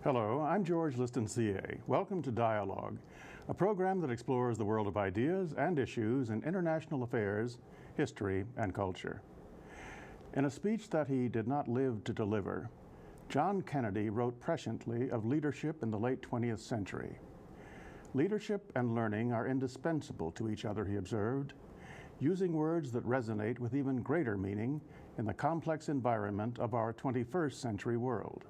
Hello, I'm George Liston, CA. Welcome to Dialogue, a program that explores the world of ideas and issues in international affairs, history, and culture. In a speech that he did not live to deliver, John Kennedy wrote presciently of leadership in the late 20th century. Leadership and learning are indispensable to each other, he observed, using words that resonate with even greater meaning in the complex environment of our 21st century world.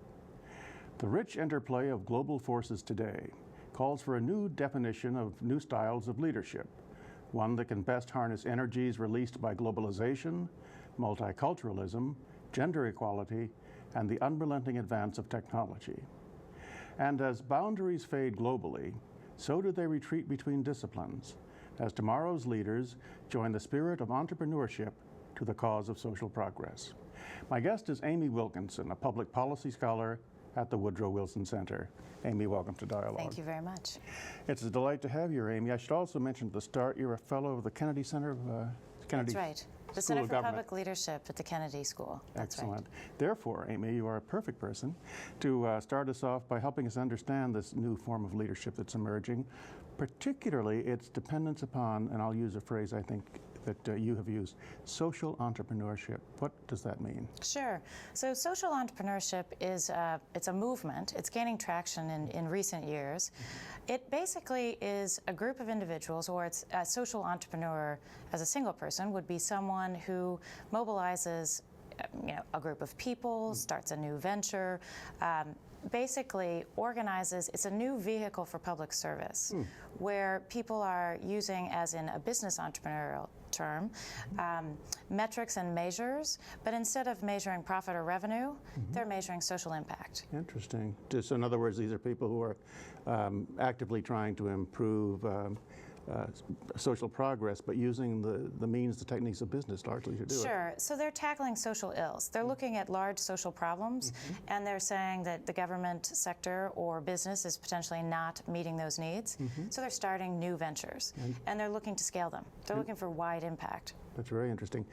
The rich interplay of global forces today calls for a new definition of new styles of leadership, one that can best harness energies released by globalization, multiculturalism, gender equality, and the unrelenting advance of technology. And as boundaries fade globally, so do they retreat between disciplines, as tomorrow's leaders join the spirit of entrepreneurship to the cause of social progress. My guest is Amy Wilkinson, a public policy scholar at the Woodrow Wilson Center. Amy, welcome to Dialogue. Thank you very much. It's a delight to have you, Amy. I should also mention at the start, you're a fellow of the Kennedy Center of Kennedy. That's right. The Center for Public Leadership at the Kennedy School. That's Excellent. Right. Therefore, Amy, you are a perfect person to start us off by helping us understand this new form of leadership that's emerging, particularly its dependence upon, and I'll use a phrase I think that you have used, social entrepreneurship. What does that mean? Sure. So social entrepreneurship is it's a movement. It's gaining traction in recent years. It basically is a group of individuals, or it's a social entrepreneur as a single person would be someone who mobilizes a group of people, starts a new venture, basically organizes. It's a new vehicle for public service where people are using, as in a business entrepreneurial term, metrics and measures, but instead of measuring profit or revenue, they're measuring social impact. Interesting. So in other words, these are people who are actively trying to improve social progress, but using the means, the techniques of business largely to do it. Sure. So they're tackling social ills. They're looking at large social problems, and they're saying that the government sector or business is potentially not meeting those needs. So they're starting new ventures, and they're looking to scale them. They're looking for wide impact. That's very interesting.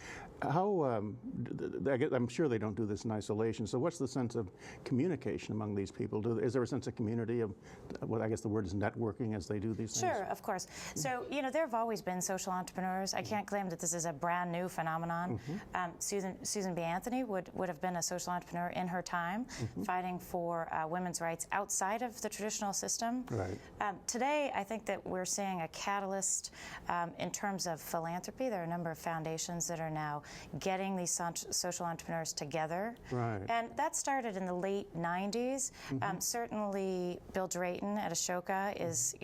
How, I'm sure they don't do this in isolation, so what's the sense of communication among these people? Is there a sense of community of, what I guess the word is networking as they do these things? Sure, of course. So, there have always been social entrepreneurs. I can't claim that this is a brand new phenomenon. Susan B. Anthony would have been a social entrepreneur in her time, fighting for women's rights outside of the traditional system. Right. Today, I think that we're seeing a catalyst in terms of philanthropy. There are a number of foundations that are now getting these social entrepreneurs together. Right. And that started in the late 90s. Certainly, Bill Drayton at Ashoka is,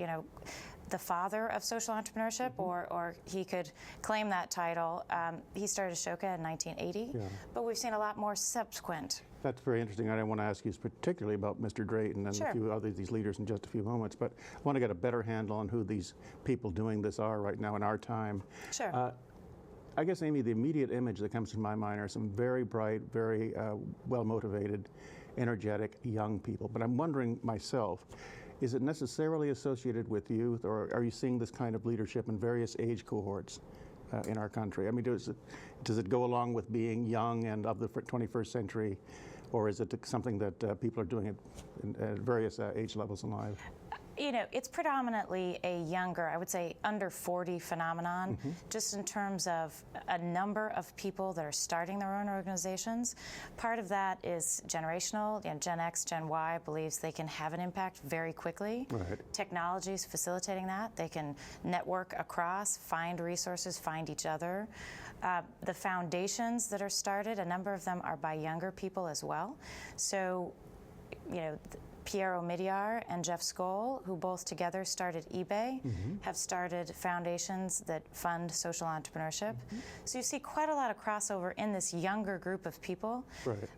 the father of social entrepreneurship, or he could claim that title. He started Ashoka in 1980, but we've seen a lot more subsequent. That's very interesting. I want to ask you particularly about Mr. Drayton and a few other these leaders in just a few moments, but I want to get a better handle on who these people doing this are right now in our time. Sure. I guess, Amy, the immediate image that comes to my mind are some very bright, very well-motivated, energetic young people. But I'm wondering myself, is it necessarily associated with youth, or are you seeing this kind of leadership in various age cohorts in our country? I mean, does it go along with being young and of the 21st century, or is it something that people are doing at various age levels in life? It's predominantly a younger, I would say under 40 phenomenon, just in terms of a number of people that are starting their own organizations. Part of that is generational. Gen X, Gen Y believes they can have an impact very quickly. Right. Technology is facilitating that. They can network across, find resources, find each other. The foundations that are started, a number of them are by younger people as well. So, Pierre Omidyar and Jeff Skoll, who both together started eBay, have started foundations that fund social entrepreneurship. So you see quite a lot of crossover in this younger group of people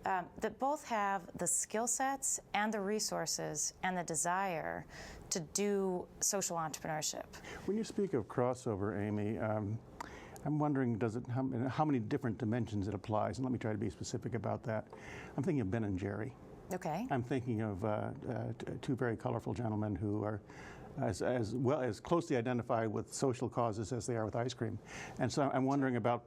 that both have the skill sets and the resources and the desire to do social entrepreneurship. When you speak of crossover, Amy, I'm wondering, how many different dimensions it applies? And let me try to be specific about that. I'm thinking of Ben and Jerry. Okay. I'm thinking of two very colorful gentlemen who are as closely identified with social causes as they are with ice cream. And so I'm wondering about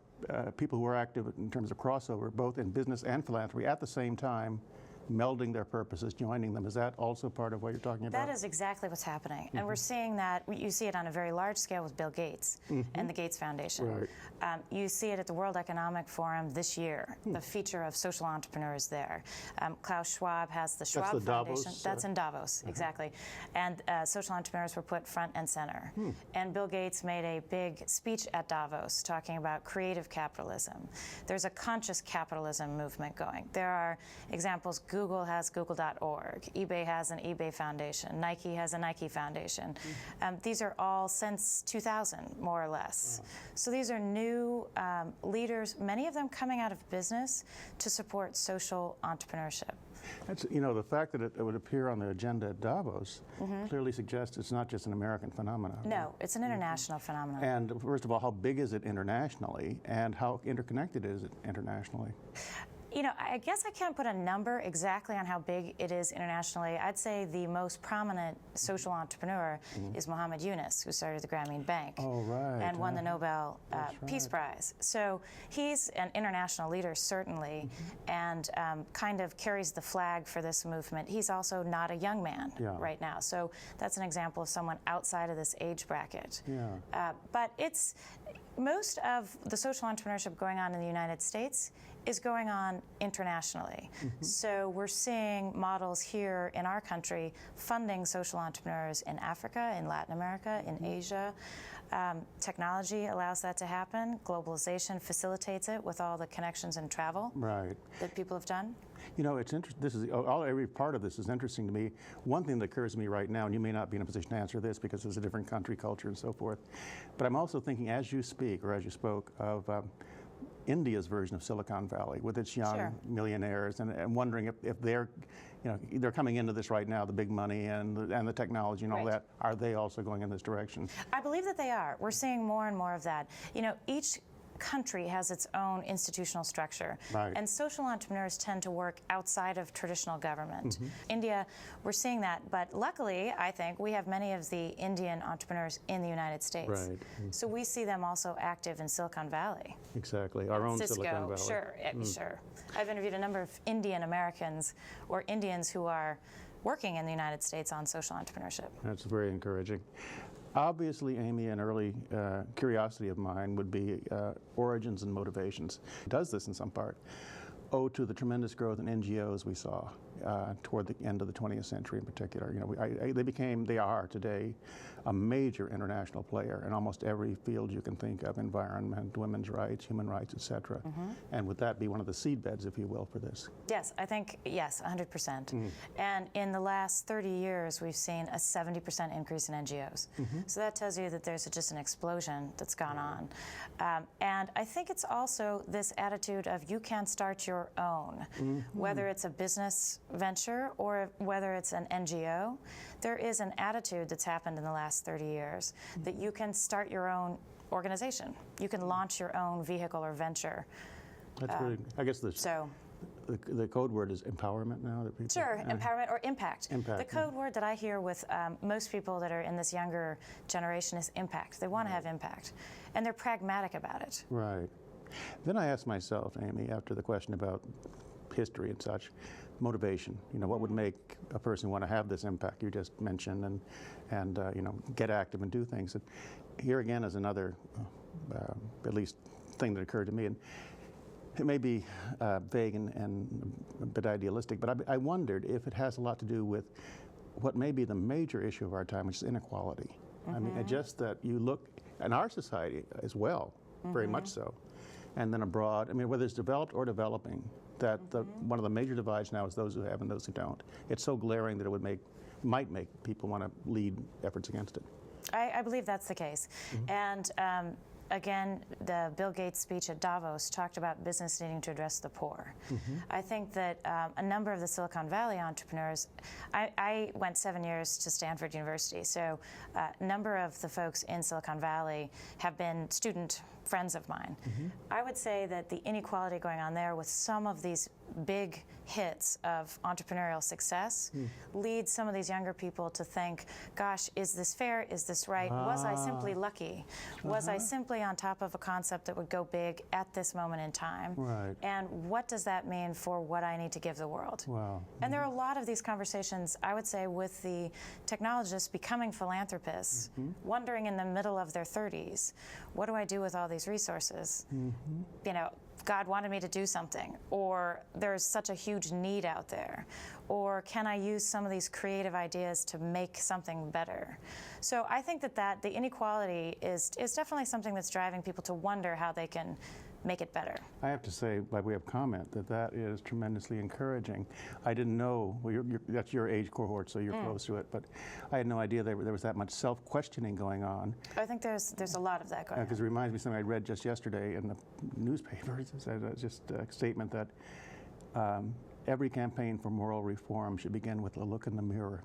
people who are active in terms of crossover, both in business and philanthropy, at the same time, melding their purposes, joining them. Is that also part of what you're talking about? That is exactly what's happening. And we're seeing that, you see it on a very large scale with Bill Gates and the Gates Foundation. Right. You see it at the World Economic Forum this year, the feature of social entrepreneurs there. Klaus Schwab has the Schwab Foundation. Davos, that's in Davos, exactly. And social entrepreneurs were put front and center. And Bill Gates made a big speech at Davos talking about creative capitalism. There's a conscious capitalism movement going. There are examples. Google has Google.org. eBay has an eBay Foundation. Nike has a Nike Foundation. These are all since 2000, more or less. So these are new leaders, many of them coming out of business to support social entrepreneurship. That's, you know, the fact that it would appear on the agenda at Davos clearly suggests it's not just an American phenomenon. No, it's an international phenomenon. And first of all, how big is it internationally, and how interconnected is it internationally? You know, I guess I can't put a number exactly on how big it is internationally. I'd say the most prominent social entrepreneur is Muhammad Yunus, who started the Grameen Bank and won the Nobel Peace Prize. So he's an international leader, certainly, and kind of carries the flag for this movement. He's also not a young man right now. So that's an example of someone outside of this age bracket. But it's most of the social entrepreneurship going on in the United States is going on internationally. So we're seeing models here in our country funding social entrepreneurs in Africa, in Latin America, in Asia. Technology allows that to happen. Globalization facilitates it with all the connections and travel that people have done. You know, it's interesting. This is every part of this is interesting to me. One thing that occurs to me right now, and you may not be in a position to answer this because it's a different country, culture, and so forth, but I'm also thinking as you speak, or as you spoke, of India's version of Silicon Valley with its young millionaires, and wondering if they're, you know, they're coming into this right now, the big money and the technology and all that. Are they also going in this direction? I believe that they are. We're seeing more and more of that. You know, each country has its own institutional structure, and social entrepreneurs tend to work outside of traditional government. India, we're seeing that, but luckily, I think, we have many of the Indian entrepreneurs in the United States. So we see them also active in Silicon Valley. Exactly, our own Cisco, Silicon Valley. Sure. I've interviewed a number of Indian Americans or Indians who are working in the United States on social entrepreneurship. That's very encouraging. Obviously, Amy, an early curiosity of mine would be origins and motivations. It does this in some part owe to the tremendous growth in NGOs we saw toward the end of the 20th century in particular. You know, they are today a major international player in almost every field you can think of: environment, women's rights, human rights, etc. And would that be one of the seedbeds, if you will, for this? Yes, I think, yes, 100%. And in the last 30 years, we've seen a 70% increase in NGOs. So that tells you that there's just an explosion that's gone on. And I think it's also this attitude of you can start your own, whether it's a business venture or whether it's an NGO. There is an attitude that's happened in the last 30 years that you can start your own organization. You can launch your own vehicle or venture. That's really, I guess the code word is empowerment now. That people, empowerment or impact. The code word that I hear with most people that are in this younger generation is impact. They want to have impact, and they're pragmatic about it. Right. Then I asked myself, Amy, after the question about history and such, motivation. You know, what would make a person want to have this impact you just mentioned, and you know, get active and do things. And here again is another, at least, thing that occurred to me. And it may be vague and a bit idealistic, but I wondered if it has a lot to do with what may be the major issue of our time, which is inequality. I mean, just that you look in our society as well, very much so, and then abroad. I mean, whether it's developed or developing, that one of the major divides now is those who have and those who don't. It's so glaring that it might make people want to lead efforts against it. I believe that's the case. And again, the Bill Gates speech at Davos talked about business needing to address the poor. I think that a number of the Silicon Valley entrepreneurs, I went 7 years to Stanford University, so a number of the folks in Silicon Valley have been student friends of mine. I would say that the inequality going on there with some of these big hits of entrepreneurial success leads some of these younger people to think, gosh, is this fair? Is this right? Was I simply lucky? Was I simply on top of a concept that would go big at this moment in time? Right. And what does that mean for what I need to give the world? Wow. And there are a lot of these conversations, I would say, with the technologists becoming philanthropists, wondering in the middle of their 30s, what do I do with all these resources? You know, God wanted me to do something, or there's such a huge need out there, or can I use some of these creative ideas to make something better? So I think that the inequality is definitely something that's driving people to wonder how they can make it better. I have to say, by way of comment, that is tremendously encouraging. I didn't know, well, that's your age cohort, so you're close to it, but I had no idea there was that much self-questioning going on. I think there's a lot of that going on. Because it reminds me of something I read just yesterday in the newspaper. It said just a statement that every campaign for moral reform should begin with a look in the mirror.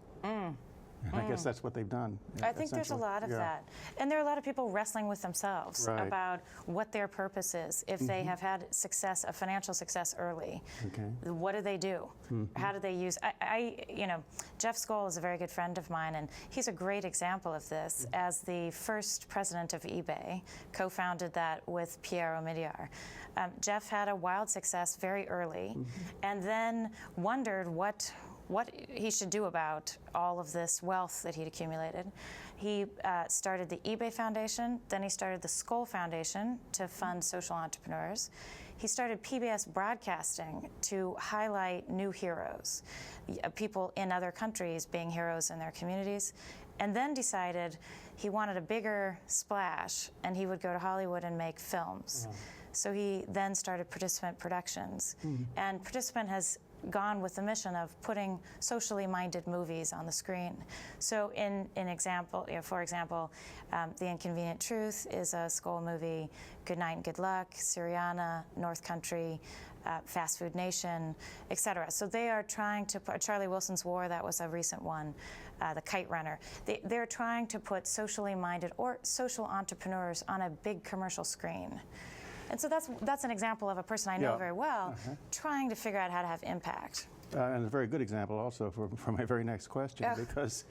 I guess that's what they've done. I think there's a lot of that. And there are a lot of people wrestling with themselves about what their purpose is. If they have had success, a financial success early, what do they do? How do they use, you know, Jeff Skoll is a very good friend of mine, and he's a great example of this. As the first president of eBay, co-founded that with Pierre Omidyar. Jeff had a wild success very early, and then wondered what he should do about all of this wealth that he'd accumulated. He started the eBay Foundation, then he started the Skoll Foundation to fund social entrepreneurs. He started PBS Broadcasting to highlight new heroes, people in other countries being heroes in their communities, and then decided he wanted a bigger splash, and he would go to Hollywood and make films. So he then started Participant Productions, and Participant has gone with the mission of putting socially minded movies on the screen. So for example, The Inconvenient Truth is a Skoll movie, Good Night and Good Luck, Syriana, North Country, Fast Food Nation, etc. So they are trying to put, Charlie Wilson's War, that was a recent one, The Kite Runner. They're trying to put socially minded or social entrepreneurs on a big commercial screen. And so that's an example of a person I know very well trying to figure out how to have impact. And a very good example also for my very next question, because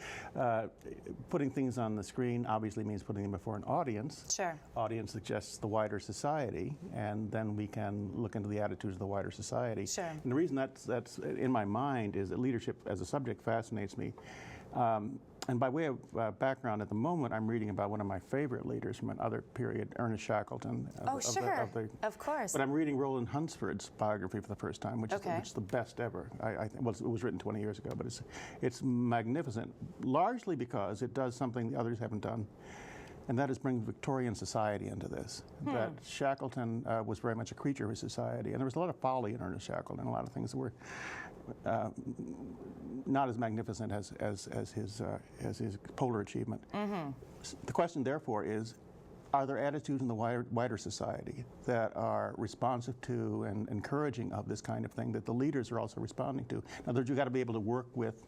putting things on the screen obviously means putting them before an audience. Sure. Audience suggests the wider society, and then we can look into the attitudes of the wider society. Sure. And the reason that's in my mind is that leadership as a subject fascinates me. And by way of background, at the moment, I'm reading about one of my favorite leaders from another period, Ernest Shackleton. Of course. But I'm reading Roland Hunsford's biography for the first time, which is the best ever. Well, it was written 20 years ago, but it's magnificent, largely because it does something the others haven't done, and that is bring Victorian society into this. That Shackleton was very much a creature of his society, and there was a lot of folly in Ernest Shackleton, a lot of things that were not as magnificent as his polar achievement. The question, therefore, is: are there attitudes in the wider society that are responsive to and encouraging of this kind of thing that the leaders are also responding to? In other words, you've got to be able to work with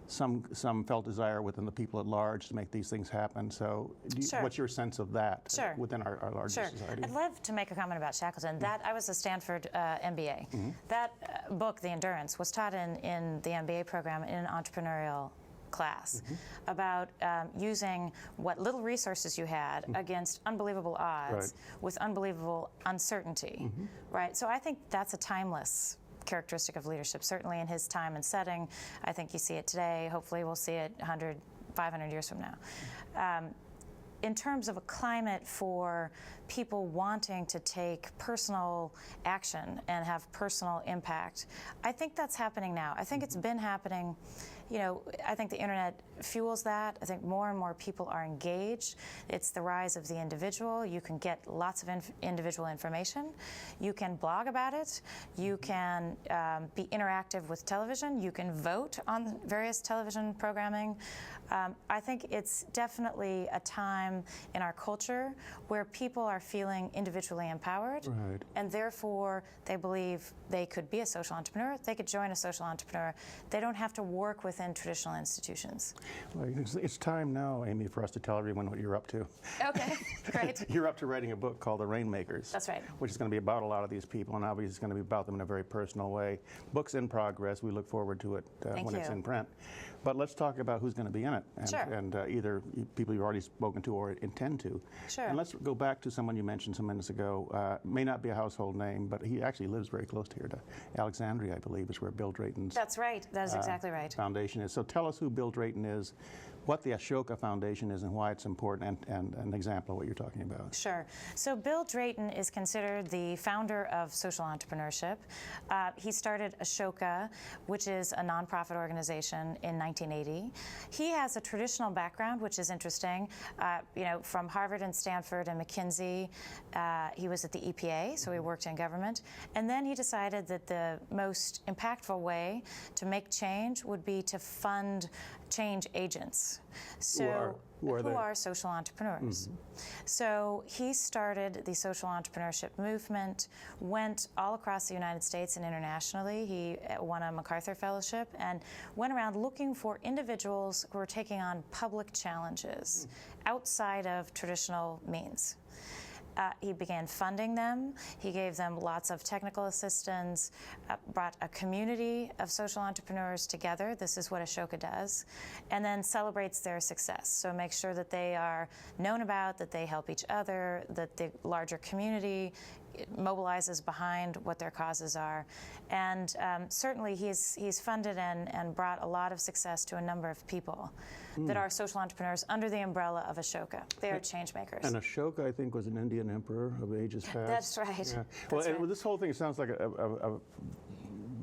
some felt desire within the people at large to make these things happen. So what's your sense of that within our larger society? I'd love to make a comment about Shackleton. I was a Stanford MBA. That book, The Endurance, was taught in the MBA program in an entrepreneurial class about using what little resources you had against unbelievable odds with unbelievable uncertainty, right? So I think that's a timeless characteristic of leadership, certainly in his time and setting. I think you see it today. Hopefully we'll see it 100, 500 years from now. In terms of a climate for people wanting to take personal action and have personal impact, I think that's happening now. I think it's been happening. You know, I think the internet fuels that. I think more and more people are engaged. It's the rise of the individual. You can get lots of individual information. You can blog about it. You can be interactive with television. You can vote on various television programming. I think it's definitely a time in our culture where people are feeling individually empowered, and therefore they believe they could be a social entrepreneur. They could join a social entrepreneur. They don't have to work with within traditional institutions. Well, it's time now, Amy, for us to tell everyone what you're up to. Okay, great. You're up to writing a book called The Rainmakers. That's right. Which is going to be about a lot of these people, and obviously it's going to be about them in a very personal way. Book's in progress. We look forward to it when it's in print. But let's talk about who's going to be in it, and, sure. and either people you've already spoken to or intend to. Sure. And let's go back to someone you mentioned some minutes ago. May not be a household name, but he actually lives very close to here, to Alexandria, I believe, is where Bill Drayton's That's right. That is exactly right. foundation is. So tell us who Bill Drayton is, what the Ashoka Foundation is, and why it's important, and an example of what you're talking about. Sure. So Bill Drayton is considered the founder of social entrepreneurship. He started Ashoka, which is a nonprofit organization, in 1980. He has a traditional background, which is interesting. From Harvard and Stanford and McKinsey, he was at the EPA, so he worked in government. And then he decided that the most impactful way to make change would be to fund change agents. So who are social entrepreneurs. So he started the social entrepreneurship movement, went all across the United States and internationally. He won a MacArthur Fellowship and went around looking for individuals who were taking on public challenges outside of traditional means. He began funding them. He gave them lots of technical assistance, brought a community of social entrepreneurs together. This is what Ashoka does. And then celebrates their success. So makes sure that they are known about, that they help each other, that the larger community mobilizes behind what their causes are. And certainly he's funded and brought a lot of success to a number of people that are social entrepreneurs under the umbrella of Ashoka. They are change makers. And Ashoka, I think, was an Indian emperor of ages past. That's right. Yeah. That's right. This whole thing sounds like a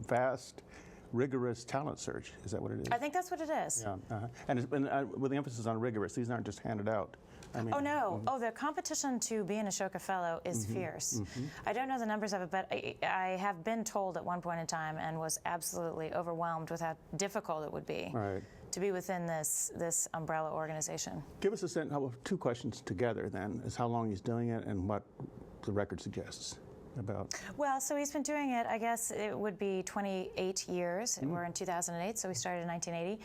vast, rigorous talent search. Is that what it is? I think that's what it is. Yeah. And with the emphasis on rigorous, these aren't just handed out. I mean, oh, no. The competition to be an Ashoka Fellow is fierce. I don't know the numbers of it, but I have been told at one point in time and was absolutely overwhelmed with how difficult it would be to be within this umbrella organization. Give us a sense, two questions together then, is how long he's doing it and what the record suggests about. Well, so he's been doing it, I guess it would be 28 years. We're in 2008, so we started in 1980.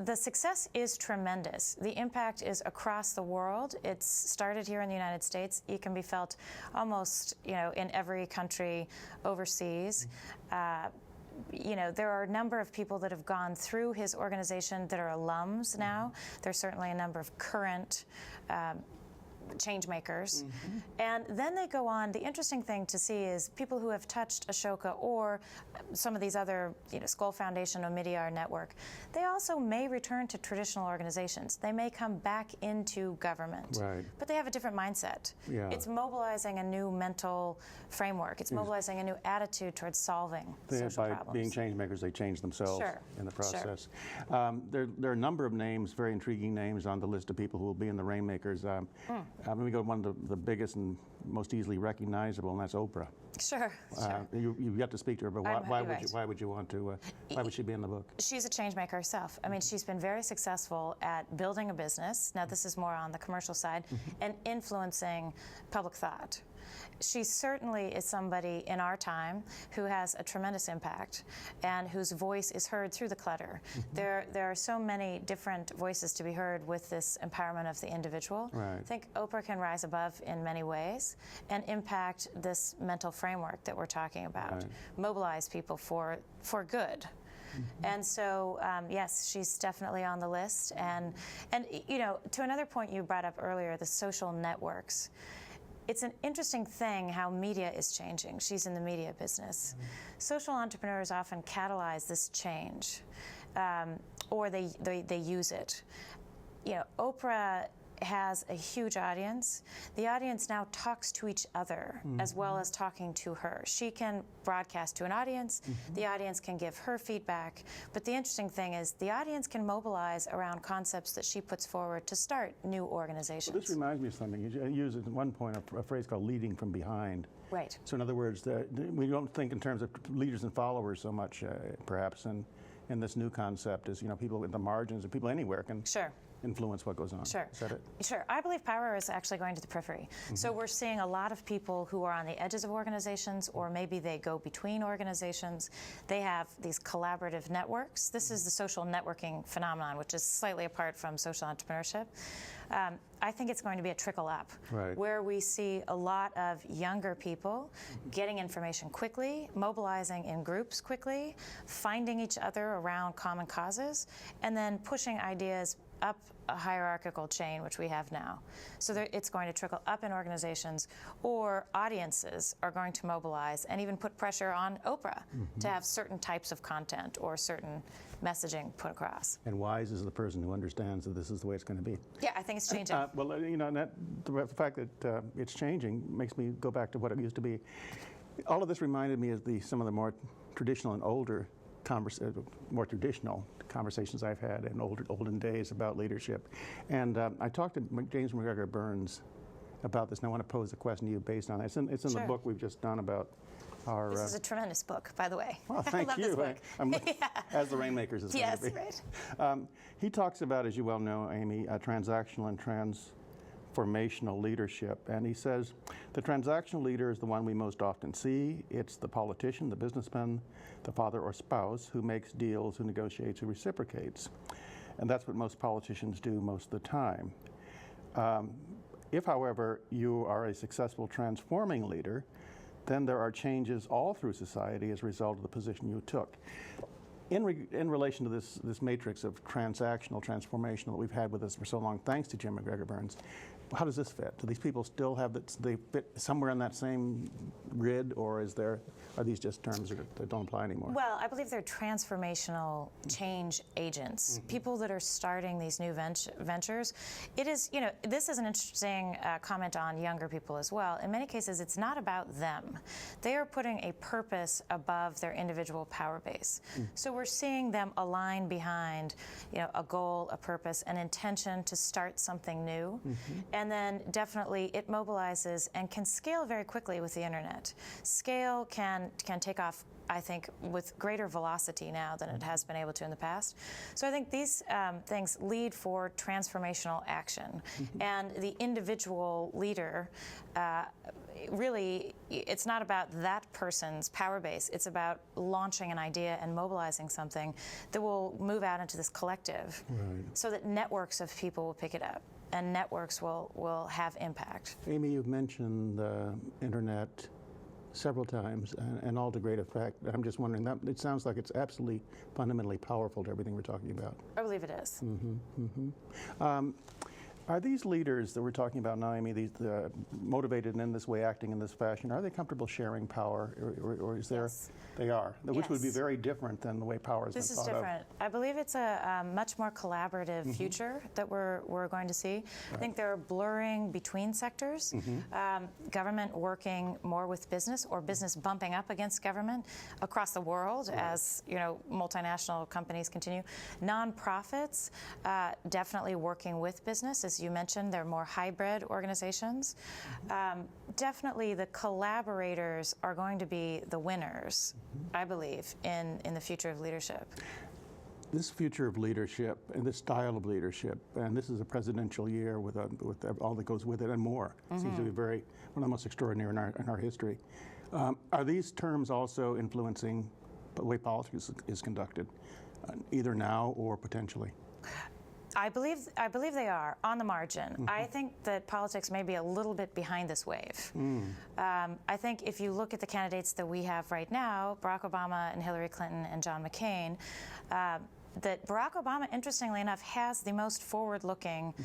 The success is tremendous. The impact is across the world. It's started here in the United States. It can be felt almost, in every country overseas. There are a number of people that have gone through his organization that are alums now. There's certainly a number of current change makers. And then they go on. The interesting thing to see is people who have touched Ashoka or some of these other, Skoll Foundation, Omidyar Network, they also may return to traditional organizations. They may come back into government, but they have a different mindset. It's mobilizing a new mental framework. It's mobilizing a new attitude towards solving social problems. By being change makers, they change themselves in the process. There are a number of names, very intriguing names on the list of people who will be in the Rainmakers. Let me go to one of the biggest and most easily recognizable, and that's Oprah. Sure. You've got to speak to her, but why would you want to? Why would she be in the book? She's a change maker herself. I mean, she's been very successful at building a business. Now, this is more on the commercial side, and influencing public thought. She certainly is somebody in our time who has a tremendous impact and whose voice is heard through the clutter. There are so many different voices to be heard with this empowerment of the individual. I think Oprah can rise above in many ways and impact this mental framework that we're talking about, mobilize people for good. And so, yes, she's definitely on the list. And to another point you brought up earlier, the social networks. It's an interesting thing how media is changing. She's in the media business. Social entrepreneurs often catalyze this change, or they use it. Oprah has a huge audience. The audience now talks to each other as well as talking to her. She can broadcast to an audience. The audience can give her feedback. But the interesting thing is the audience can mobilize around concepts that she puts forward to start new organizations. Well, this reminds me of something. You use at one point a phrase called leading from behind. Right. So in other words, we don't think in terms of leaders and followers so much, perhaps, in this new concept as people at the margins, and people anywhere can influence what goes on. Sure. Is that it? Sure. I believe power is actually going to the periphery. So we're seeing a lot of people who are on the edges of organizations, or maybe they go between organizations. They have these collaborative networks. This is the social networking phenomenon, which is slightly apart from social entrepreneurship. I think it's going to be a trickle up, where we see a lot of younger people getting information quickly, mobilizing in groups quickly, finding each other around common causes, and then pushing ideas up a hierarchical chain, which we have now. So it's going to trickle up in organizations, or audiences are going to mobilize and even put pressure on Oprah to have certain types of content or certain messaging put across. And wise is the person who understands that this is the way it's going to be. Yeah, I think it's changing. Well, you know, and the fact that it's changing makes me go back to what it used to be. All of this reminded me of some of the more traditional and older more traditional conversations I've had in olden days about leadership. And I talked to James McGregor Burns about this, and I want to pose a question to you based on that. It's in the book we've just done about our... This is a tremendous book, by the way. Well, thank I love you. This book. I'm, as the Rainmakers is going to be. Yes, right. He talks about, as you well know, Amy, transactional and transformational leadership. And he says, the transactional leader is the one we most often see. It's the politician, the businessman, the father or spouse who makes deals, who negotiates, who reciprocates. And that's what most politicians do most of the time. If, however, you are a successful transforming leader, then there are changes all through society as a result of the position you took. In relation to this matrix of transactional, transformational that we've had with us for so long, thanks to Jim McGregor Burns, how does this fit? Do these people still have they fit somewhere in that same grid, or are these just terms that don't apply anymore? Well, I believe they're transformational change agents, people that are starting these new ventures. It is, you know, this is an interesting comment on younger people as well. In many cases, it's not about them. They are putting a purpose above their individual power base. So we're seeing them align behind, you know, a goal, a purpose, an intention to start something new. And then definitely it mobilizes and can scale very quickly with the internet. Scale can take off, I think, with greater velocity now than it has been able to in the past. So I think these things lead for transformational action. And the individual leader, really, it's not about that person's power base. It's about launching an idea and mobilizing something that will move out into this collective, so that networks of people will pick it up and networks will have impact. Amy, you've mentioned the internet several times, and all to great effect. I'm just wondering, that it sounds like it's absolutely fundamentally powerful to everything we're talking about. I believe it is. Are these leaders that we're talking about now, Amy, these motivated and in this way, acting in this fashion, are they comfortable sharing power, or is there? Yes. They are, which would be very different than the way power has been thought of. This is different. I believe it's a much more collaborative future that we're going to see. I think they're blurring between sectors, government working more with business, or business bumping up against government across the world as, you know, multinational companies continue. Nonprofits definitely working with business. As you mentioned, they're more hybrid organizations. Definitely the collaborators are going to be the winners, I believe, in the future of leadership. This future of leadership and this style of leadership, and this is a presidential year with all that goes with it and more. Seems to be one of the most extraordinary in our history. Are these terms also influencing the way politics is conducted, either now or potentially? I believe they are, on the margin. I think that politics may be a little bit behind this wave. I think if you look at the candidates that we have right now, Barack Obama and Hillary Clinton and John McCain, that Barack Obama, interestingly enough, has the most forward-looking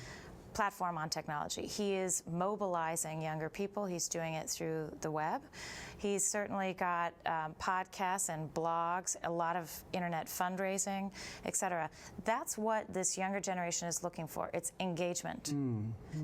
platform on technology. He is mobilizing younger people. He's doing it through the web. He's certainly got podcasts and blogs, a lot of internet fundraising, et cetera. That's what this younger generation is looking for. It's engagement.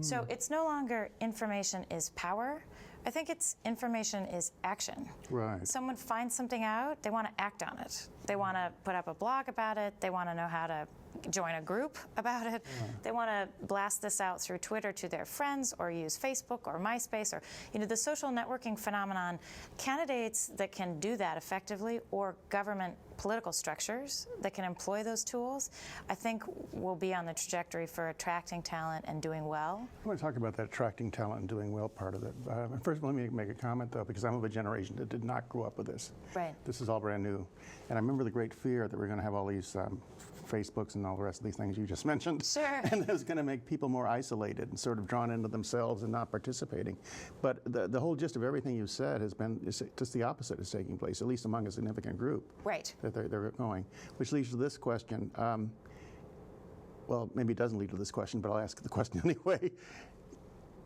So it's no longer information is power. I think it's information is action. Right. Someone finds something out, they want to act on it. They want to put up a blog about it. They want to know how to join a group about it. They want to blast this out through Twitter to their friends, or use Facebook or MySpace, or the social networking phenomenon. Candidates that can do that effectively, or government political structures that can employ those tools, I think will be on the trajectory for attracting talent and doing well. I want to talk about that attracting talent and doing well part of it. First, let me make a comment, though, because I'm of a generation that did not grow up with this. Right. This is all brand new. And I remember the great fear that we're going to have all these Facebooks and all the rest of these things you just mentioned. Sure. And it was going to make people more isolated and sort of drawn into themselves and not participating. But the whole gist of everything you said has been just the opposite is taking place, at least among a significant group. Right. That they're going. Which leads to this question. Well, maybe it doesn't lead to this question, but I'll ask the question anyway.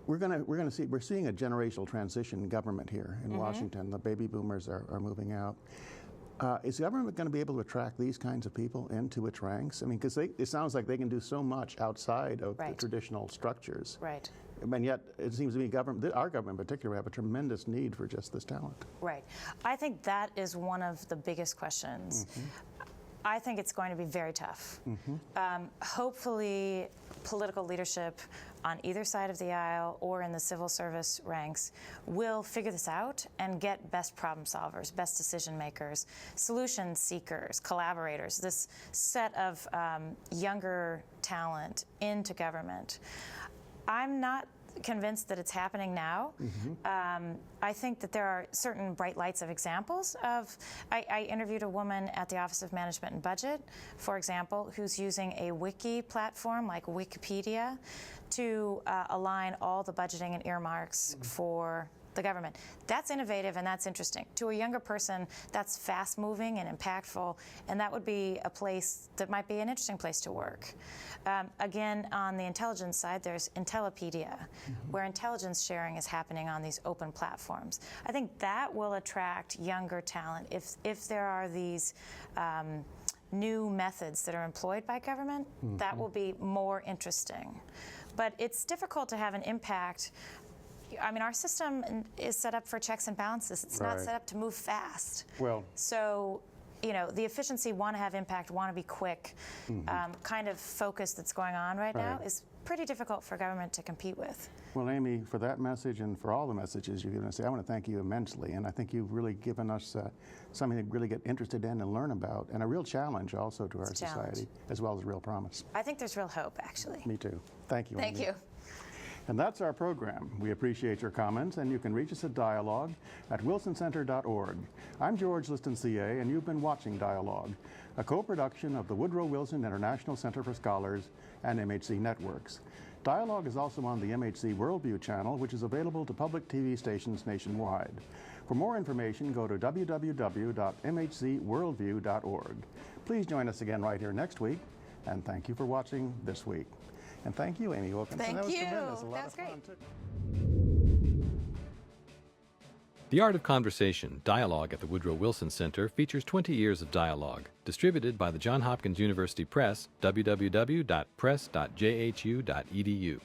We're seeing a generational transition in government here in Washington. The baby boomers are moving out. Is government going to be able to attract these kinds of people into its ranks? I mean, because it sounds like they can do so much outside of the traditional structures. Right. And yet, it seems to me our government in particular, have a tremendous need for just this talent. Right. I think that is one of the biggest questions. I think it's going to be very tough. Hopefully, political leadership on either side of the aisle or in the civil service ranks will figure this out and get best problem solvers, best decision makers, solution seekers, collaborators, this set of younger talent into government. I'm not convinced that it's happening now. I think that there are certain bright lights of examples of, I interviewed a woman at the Office of Management and Budget, for example, who's using a wiki platform like Wikipedia to align all the budgeting and earmarks for the government. That's innovative and that's interesting. To a younger person, that's fast-moving and impactful, and that would be a place that might be an interesting place to work. Again, on the intelligence side, there's Intellipedia, where intelligence sharing is happening on these open platforms. I think that will attract younger talent if there are these new methods that are employed by government. That will be more interesting. But it's difficult to have an impact. I mean, our system is set up for checks and balances. It's not set up to move fast. Well, so, the efficiency, want to have impact, want to be quick, kind of focus that's going on right now is pretty difficult for government to compete with. Well, Amy, for that message and for all the messages you've given us, I want to thank you immensely. And I think you've really given us something to really get interested in and learn about, and a real challenge also to our society, as well as a real promise. I think there's real hope, actually. Me too. Thank you, Amy. Thank you. And that's our program. We appreciate your comments, and you can reach us at Dialogue at wilsoncenter.org. I'm George Liston, CA, and you've been watching Dialogue, a co-production of the Woodrow Wilson International Center for Scholars and MHC Networks. Dialogue is also on the MHC Worldview channel, which is available to public TV stations nationwide. For more information, go to www.mhcworldview.org. Please join us again right here next week, and thank you for watching this week. And thank you, Amy Wilkinson. Thank that was you. Tremendous. A lot That of was fun, too. The Art of Conversation, Dialogue at the Woodrow Wilson Center features 20 years of dialogue, distributed by the Johns Hopkins University Press, www.press.jhu.edu.